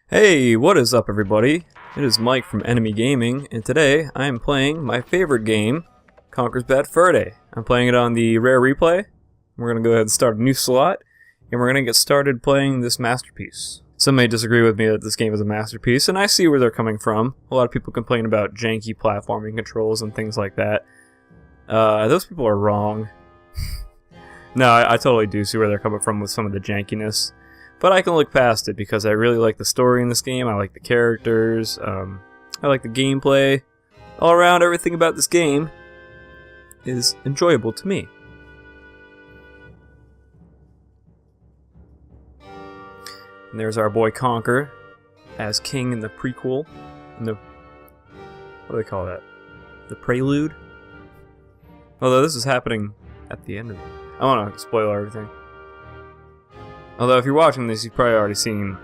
Hey, what is up everybody? It is Mike from Enemy Gaming, and today I am playing my favorite game, Conker's Bad Fur Day. I'm playing it on the rare replay. We're going to go ahead and start a new slot, and we're going to get started playing this masterpiece. Some may disagree with me that this game is a masterpiece, and I see where they're coming from. A lot of people complain about janky platforming controls and things like that. Those people are wrong. No, I totally do see where they're coming from with some of the jankiness. But I can look past it because I really like the story in this game, I like the characters, I like the gameplay. All around, everything about this game is enjoyable to me. And there's our boy Conker as king in the prequel. In the, what do they call that? The prelude? Although this is happening at the end of it. I don't want to spoil everything. Although if you're watching this, you've probably already seen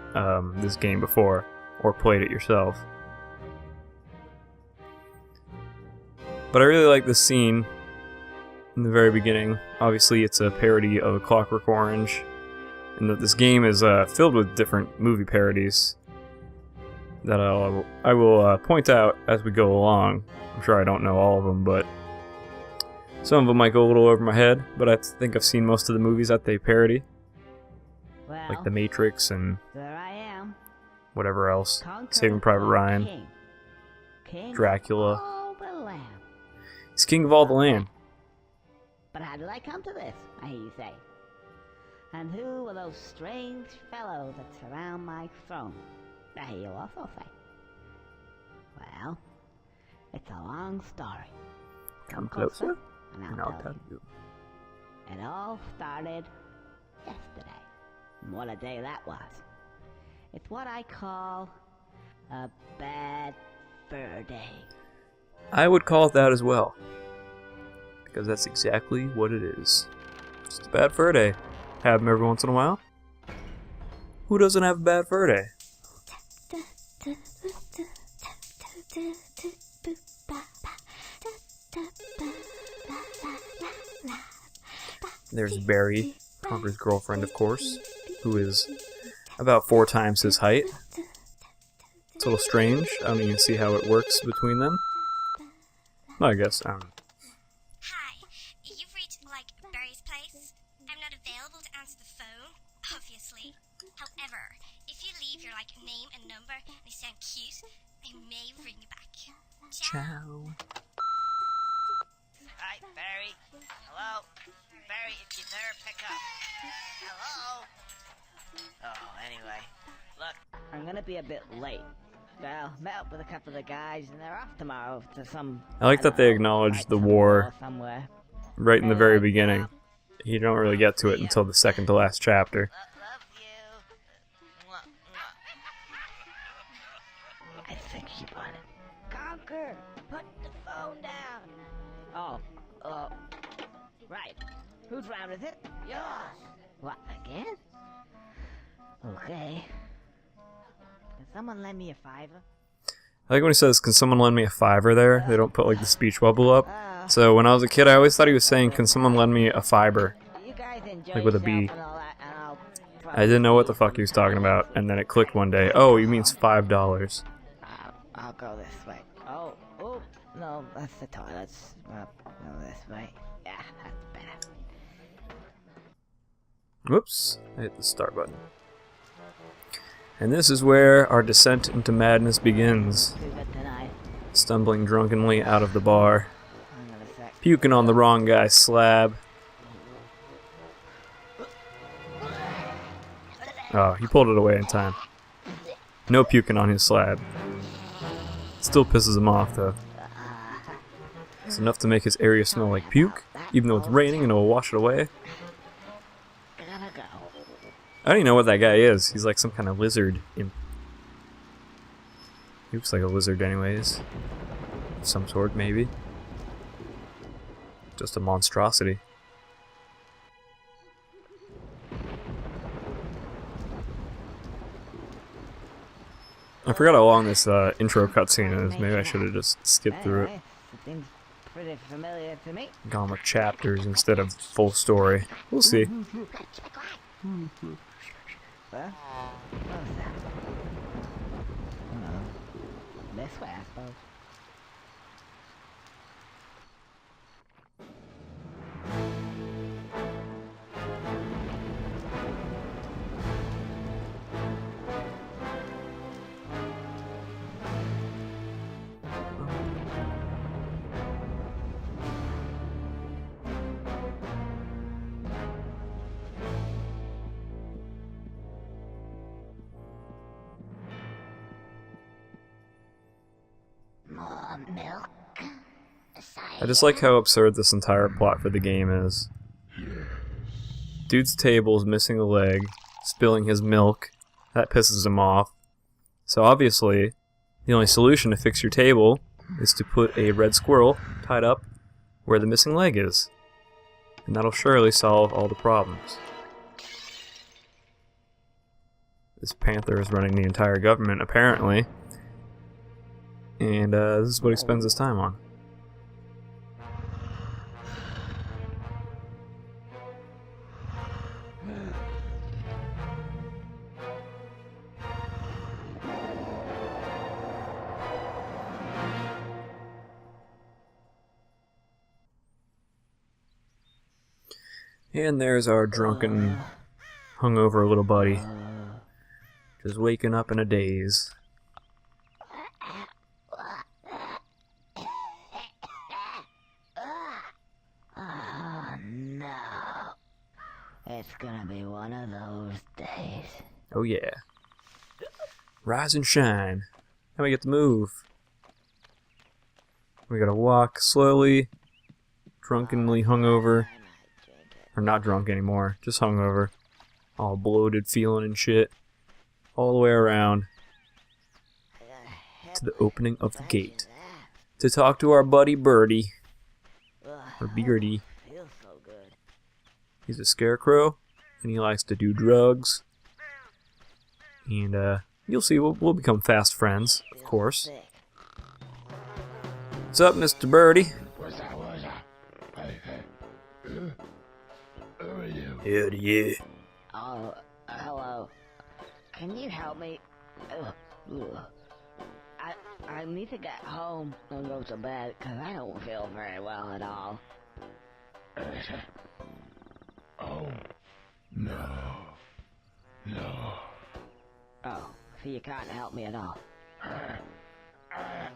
this game before, or played it yourself. But I really like this scene in the very beginning. Obviously it's a parody of A Clockwork Orange, and that this game is filled with different movie parodies that I will point out as we go along. I'm sure I don't know all of them, but some of them might go a little over my head, but I think I've seen most of the movies that they parody. Well, Like The Matrix and there I am. whatever else. Conker Saving Private Ryan. King Dracula. Of all the land. He's king of all the land. But how did I come to this, I hear you say? And who are those strange fellows that surround my throne? I hear you also say. Well, it's a long story. Come closer, and and I'll I'll tell tell you. you. It all started yesterday. And what a day that was. It's what I call a bad fur day. I would call it that as well. Because that's exactly what it is. Just a bad fur day. Have them every once in a while. Who doesn't have a bad fur day? There's Birdy, Conker's girlfriend, of course, who is about 4 times his height. It's a little strange. I don't even see how it works between them. Well, I guess, Hi, you've reached, Barry's place. I'm not available to answer the phone, obviously. However, if you leave your, name and number and you sound cute, I may ring you back. Ciao. Hi, Barry. Hello? Barry, if you there, pick up. Hello? Oh, anyway. Look. I'm gonna be a bit late. Well, met up with a couple of the guys and they're off tomorrow to some... I like that they acknowledge the war somewhere. right in the very beginning. You don't really get to it until the second to last chapter. Love you. Mwah, mwah. I think she bought it. Conker, put the phone down. Oh, right. Whose round is it? Yours. What, again? Okay. Can someone lend me a $5? I like when he says, "Can someone lend me a $5" there? They don't put the speech bubble up. So when I was a kid, I always thought he was saying, "Can someone lend me a $5?" You guys enjoy Like with a B. yourself and all that, and I'll I didn't know what the fuck he was talking about, and then it clicked one day. Oh, he means $5. I'll go this way. Oh, no, that's the toilets. Go this way. Yeah, that's better. Whoops, I hit the start button. And this is where our descent into madness begins. Too good tonight. Stumbling drunkenly out of the bar. Hang on a sec. Puking on the wrong guy's slab. Oh, he pulled it away in time. No puking on his slab. Still pisses him off, though. It's enough to make his area smell like puke, even though it's raining and it'll wash it away. Gotta go. I don't even know what that guy is. He's like some kind of lizard. He looks like a lizard anyways. Of some sort, maybe. Just a monstrosity. I forgot how long this intro cutscene is. Maybe I should have just skipped through it. Anyway, seems pretty familiar to me. Gone with chapters instead of full story. We'll see. Huh? What was that? this way, I suppose. More milk? I just like how absurd this entire plot for the game is. Dude's table is missing a leg, spilling his milk. That pisses him off. So obviously, the only solution to fix your table is to put a red squirrel tied up where the missing leg is. And that'll surely solve all the problems. This panther is running the entire government, apparently. And this is what he spends his time on. And there's our drunken, hungover little buddy. Just waking up in a daze. Oh no. It's gonna be one of those days. Oh yeah. Rise and shine. Now we get to move. We gotta walk slowly, drunkenly hungover. Or not drunk anymore, just hungover. All bloated feeling and shit. All the way around to the opening of the gate. To talk to our buddy Birdy. Or Beardy. Feels so good. He's a scarecrow, and he likes to do drugs. And you'll see, we'll become fast friends, of course. What's up, Mr. Birdy? Hell yeah. Oh, hello. Can you help me? I need to get home and go to bed because I don't feel very well at all. Oh, no. No. Oh, so you can't help me at all?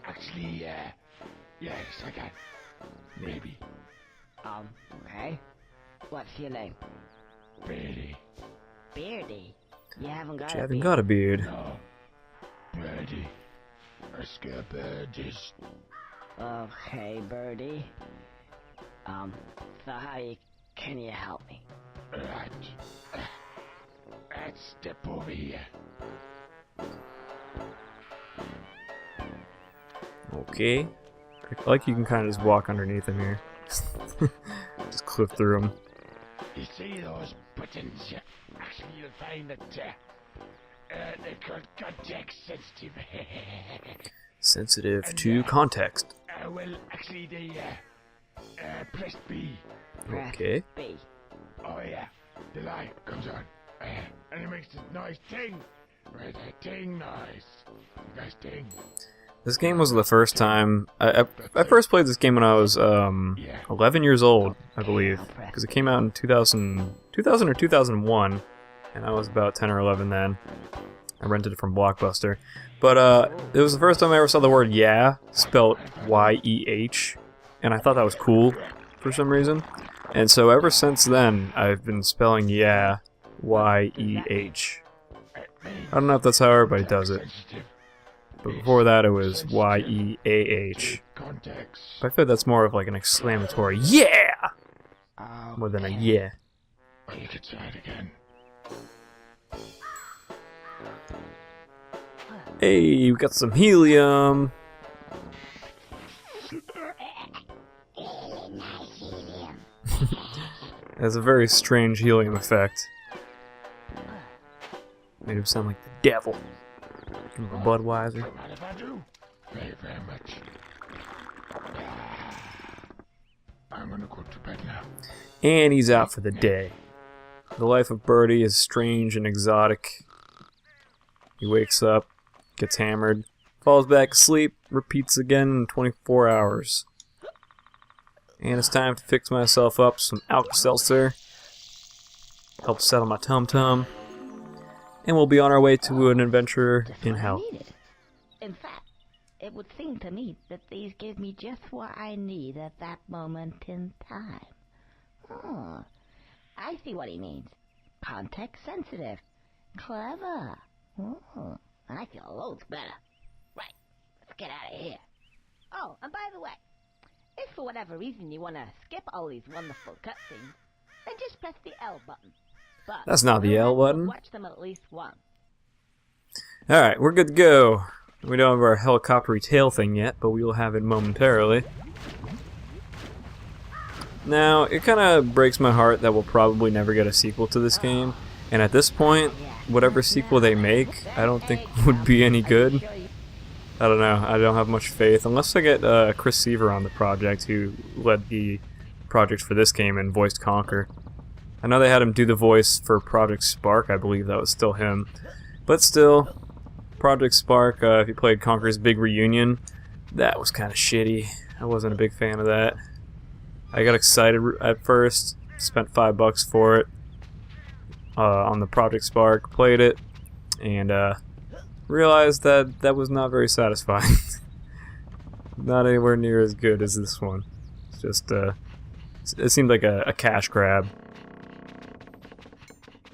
Actually, yes, I can. Maybe. Okay. What's your name? Birdy. Beardy. You haven't got You a haven't beard. got a beard. No. Birdy. A scare birdies. Okay, Birdie. So can you help me? Let's step over here. Okay. I like you can kind of just walk underneath him here. Just clip through him. You see those buttons? Actually, you'll find that they're called context sensitive. Sensitive to context. Well, actually, they press B. Press Okay. B. Oh yeah, the light comes on, and it makes this nice ting. Right, a ting noise. Nice ting. This game was the first time... I first played this game when I was 11 years old, I believe. Because it came out in 2000 or 2001. And I was about 10 or 11 then. I rented it from Blockbuster. But it was the first time I ever saw the word yeah spelled Y-E-H. And I thought that was cool for some reason. And so ever since then, I've been spelling yeah Y-E-H. I don't know if that's how everybody does it. But before that, it was Y-E-A-H. I feel that's more of like an exclamatory yeah! More than a yeah. Oh, you could try it again. Hey, we got some helium! Has a very strange helium effect. Made him sound like the devil. Give him a Budweiser. What if I do? Very, very much. I'm gonna go to bed now. And he's out for the day. The life of Birdy is strange and exotic. He wakes up, gets hammered, falls back asleep, repeats again in 24 hours. And it's time to fix myself up some Alka-Seltzer. Help settle my tum-tum. And we'll be on our way to an adventure in hell. In fact, it would seem to me that these give me just what I need at that moment in time. Oh, I see what he means. Context sensitive. Clever. Oh, I feel loads better. Right, let's get out of here. Oh, and by the way, if for whatever reason you want to skip all these wonderful cutscenes, then just press the L button. But That's not the L button. watch them at least once. Alright, we're good to go. We don't have our helicoptery tail thing yet, but we will have it momentarily. Now, it kind of breaks my heart that we'll probably never get a sequel to this game. And at this point, whatever sequel they make, I don't think would be any good. I don't know, I don't have much faith. Unless I get Chris Seaver on the project, who led the project for this game and voiced Conker. I know they had him do the voice for Project Spark, I believe that was still him. But still, Project Spark, if you played Conker's Big Reunion, that was kind of shitty. I wasn't a big fan of that. I got excited at first, spent $5 for it on the Project Spark, played it, and realized that that was not very satisfying. Not anywhere near as good as this one. It's just, it seemed like a cash grab.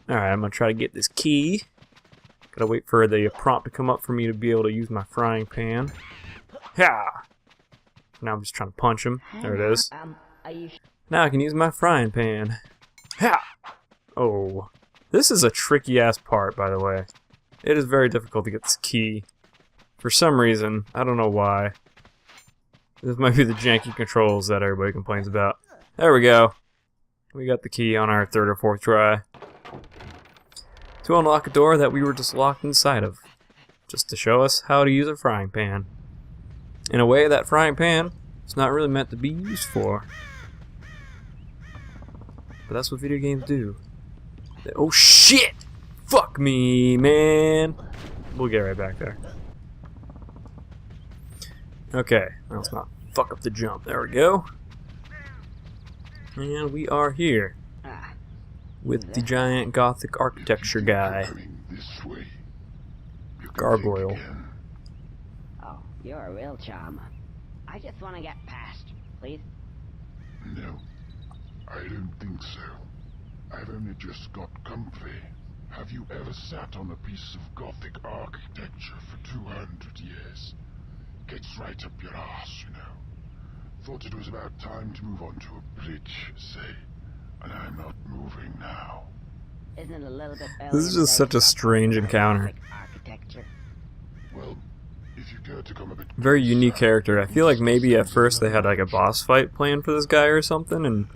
Alright, I'm gonna try to get this key. Gotta wait for the prompt to come up for me to be able to use my frying pan. Yeah. Now I'm just trying to punch him. There it is. Now I can use my frying pan. Ha! Oh. This is a tricky ass part, by the way. It is very difficult to get this key. For some reason. I don't know why. This might be the janky controls that everybody complains about. There we go. We got the key on our third or fourth try. To unlock a door that we were just locked inside of. Just to show us how to use a frying pan. In a way, that frying pan is not really meant to be used for. But that's what video games do. Oh shit! Fuck me, man! We'll get right back there. Okay, let's not fuck up the jump. There we go. And we are here. With the giant gothic architecture guy. Gargoyle. Oh, you're a real charmer. I just want to get past, please. No, I don't think so. I've only just got comfy. Have you ever sat on a piece of Gothic architecture for 200 years? Gets right up your ass, you know. Thought it was about time to move on to a bridge, say. And I'm not moving now. Isn't it a little bit This is just such a strange encounter. Well, if you care to come a bit Very unique character. I feel like maybe at first they had like a boss fight planned for this guy or something, and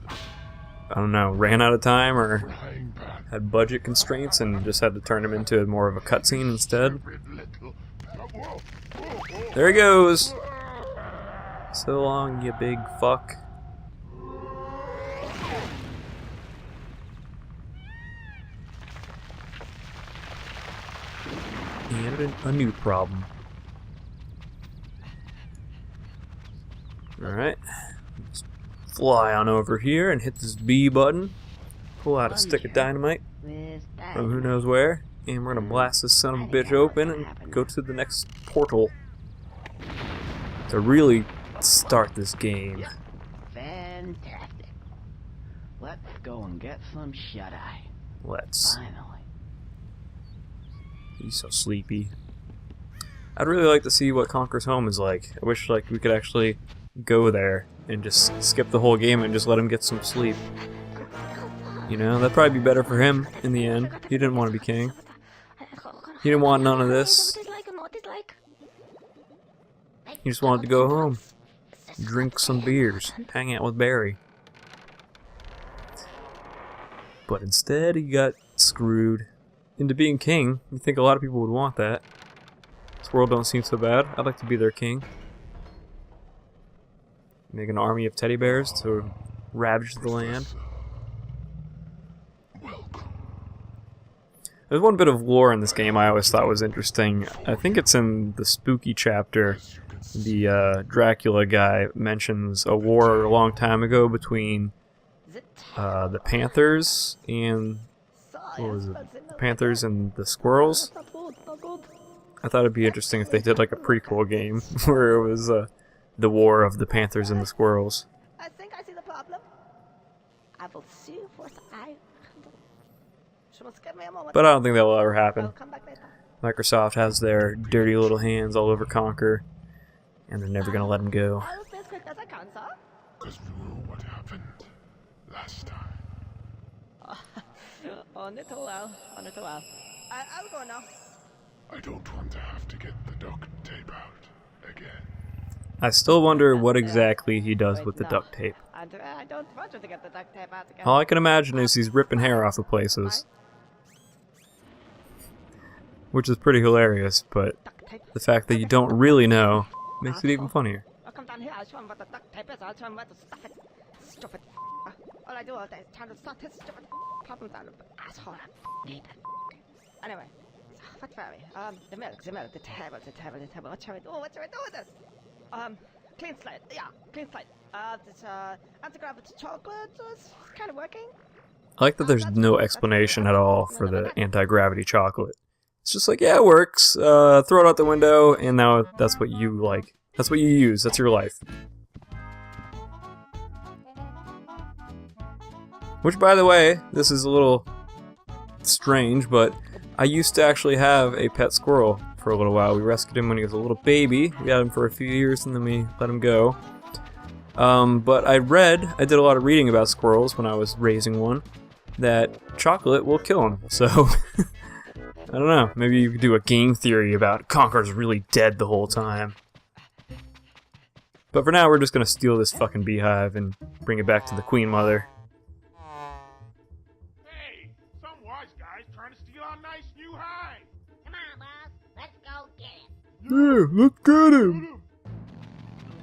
I don't know, ran out of time or had budget constraints and just had to turn him into more of a cutscene instead. There he goes! So long, you big fuck. And a new problem. Alright. Let's fly on over here and hit this B button. Pull out a stick of dynamite from who knows where. And we're gonna blast this son of a bitch open and go to the next portal. To really start this game. Fantastic. Let's go and get some shut-eye. Let's. Finally. He's so sleepy. I'd really like to see what Conker's home is like. I wish like we could actually go there and just skip the whole game and just let him get some sleep. You know, that'd probably be better for him in the end. He didn't want to be king. He didn't want none of this. He just wanted to go home, drink some beers, hang out with Barry. But instead, he got screwed into being king. You think a lot of people would want that. This world don't seem so bad. I'd like to be their king. Make an army of teddy bears to ravage the land. There's one bit of lore in this game I always thought was interesting. I think it's in the spooky chapter. The Dracula guy mentions a war a long time ago between the Panthers and... what was it? The Panthers and the Squirrels? I thought it'd be interesting if they did like a prequel game where it was the war of the Panthers and the Squirrels. I think I see the problem. I will see you for I. Just give me a moment. But I don't think that'll ever happen. I'll come back later. Microsoft has their dirty little hands all over Conker, and they're never gonna let him go. I will be as quick as I can, sir. Because we know what happened last time. Oh, little well. Oh, little well. I'll go now. I don't want to have to get the duct tape out again. I still wonder what exactly he does with the duct tape. I don't want you to get the duct tape out again. All I can imagine is he's ripping hair off of places. Which is pretty hilarious, but the fact that you don't really know makes it even funnier. I'll come down here, I'll show him what the duct tape is, I'll show him where to stuff it. Stupid all I do all day is trying to sort his stupid problems out of the asshole. Anyway, what were we? The milk, the table. What shall we do with this? Clean slate, yeah, clean slate. This anti-gravity chocolate is kind of working. I like that there's no explanation at all for the anti-gravity chocolate. It's just like, yeah, it works. Throw it out the window, and now that's what you like. That's what you use. That's your life. Which, by the way, this is a little strange, but I used to actually have a pet squirrel for a little while. We rescued him when he was a little baby. We had him for a few years, and then we let him go. But I did a lot of reading about squirrels when I was raising one, that chocolate will kill him. So, I don't know. Maybe you could do a game theory about Conker's really dead the whole time. But for now, we're just gonna steal this fucking beehive and bring it back to the Queen Mother. Hey, some wise guy's trying to steal our nice new hive. Come on, boss, let's go get it. Yeah, let's get him!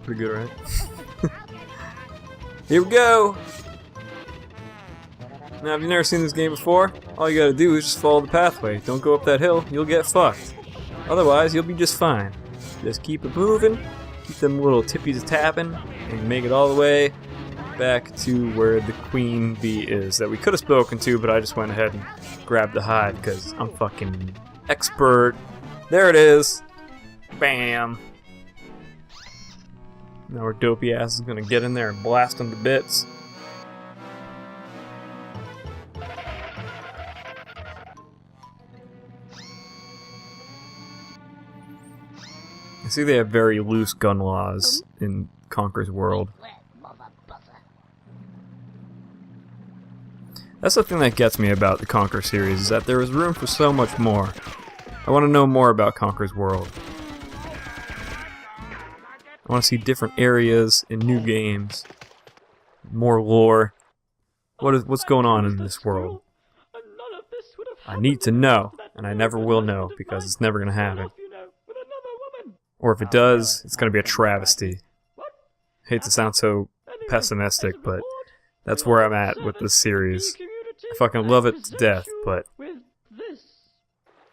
Pretty good, right? Here we go! Now, if you've never seen this game before, all you gotta do is just follow the pathway. Don't go up that hill, you'll get fucked. Otherwise, you'll be just fine. Just keep it moving, keep them little tippies tapping, and make it all the way back to where the queen bee is that we could have spoken to, but I just went ahead and grabbed the hive because I'm fucking expert. There it is! Bam! Now our dopey ass is gonna get in there and blast them to bits. I see they have very loose gun laws in Conker's world. That's the thing that gets me about the Conker series, is that there is room for so much more. I want to know more about Conker's world. I want to see different areas in new games. More lore. What's going on in this world? I need to know, and I never will know, because it's never going to happen. Or if it does, it's going to be a travesty. Hate to sound so pessimistic, but that's where I'm at with this series. I fucking love it to death, but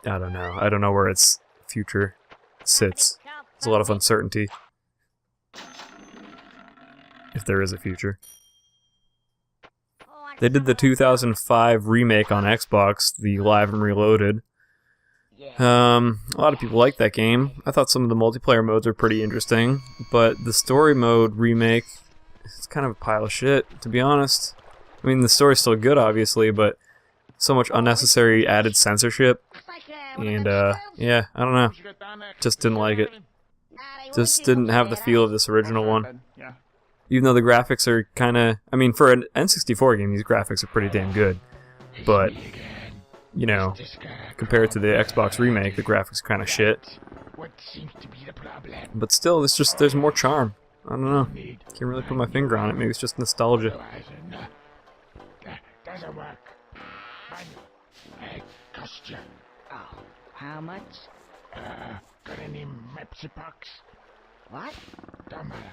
I don't know. I don't know where its future sits. There's a lot of uncertainty. If there is a future. They did the 2005 remake on Xbox, the Live and Reloaded. A lot of people like that game. I thought some of the multiplayer modes are pretty interesting, but the story mode remake is kind of a pile of shit, to be honest. I mean, the story's still good, obviously, but so much unnecessary added censorship. And, yeah, I don't know. Just didn't like it. Just didn't have the feel of this original one. Even though the graphics are kinda... I mean, for an N64 game, these graphics are pretty damn good. But, you know, compared to the Xbox remake, the graphics are kinda shit. But still, there's more charm. I don't know. Can't really put my finger on it. Maybe it's just nostalgia. Doesn't work. Cost you. Oh, how much? Got any Mepsi pucks? What? Don't matter.